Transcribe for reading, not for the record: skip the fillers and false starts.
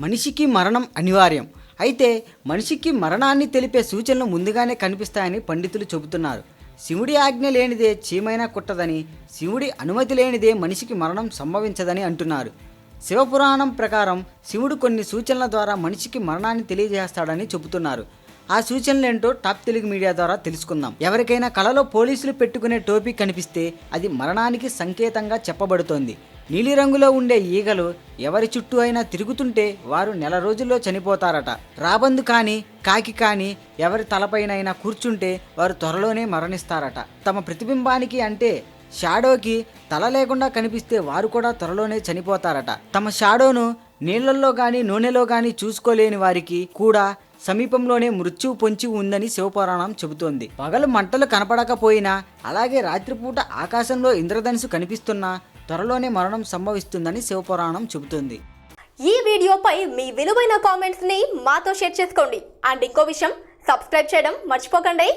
మనిషికి మరణం అనివార్యం. అయితే మనిషికి మరణాన్ని తెలిపే సూచనలు ముందుగానే కనిపిస్తాయని పండితులు చెబుతున్నారు. శివుడి ఆజ్ఞ లేనిదే చీమైనా కుట్టదని, శివుడి అనుమతి లేనిదే మనిషికి మరణం సంభవించదని అంటున్నారు. శివపురాణం ప్రకారం శివుడు కొన్ని సూచనల ద్వారా మనిషికి మరణాన్ని తెలియజేస్తాడని చెబుతున్నారు. ఆ సూచనలేంటో టాప్ తెలుగు మీడియా ద్వారా తెలుసుకుందాం. ఎవరికైనా కలలో పోలీసులు పెట్టుకునే టోపీ కనిపిస్తే అది మరణానికి సంకేతంగా చెప్పబడుతోంది. నీలిరంగులో ఉండే ఈగలు ఎవరి చుట్టూ అయినా తిరుగుతుంటే వారు నెల రోజుల్లో చనిపోతారట. రాబందు కానీ కాకి కానీ ఎవరి తలపైనైనా కూర్చుంటే వారు త్వరలోనే మరణిస్తారట. తమ ప్రతిబింబానికి అంటే షాడోకి తల లేకుండా కనిపిస్తే వారు కూడా త్వరలోనే చనిపోతారట. తమ షాడోను నీళ్లలో కానీ నూనెలో కానీ చూసుకోలేని వారికి కూడా సమీపంలోనే మృత్యువు పొంచి ఉందని శివపురాణం చెబుతోంది. పగలు మంటలు కనపడకపోయినా, అలాగే రాత్రిపూట ఆకాశంలో ఇంద్రధనుసు కనిపిస్తున్నా త్వరలోనే మరణం సంభవిస్తుందని శివపురాణం చెబుతుంది. ఈ వీడియోపై మీ విలువైన కామెంట్స్ ని మాతో షేర్ చేసుకోండి. అండ్ ఇంకో విషయం, సబ్స్క్రైబ్ చేయడం మర్చిపోకండి.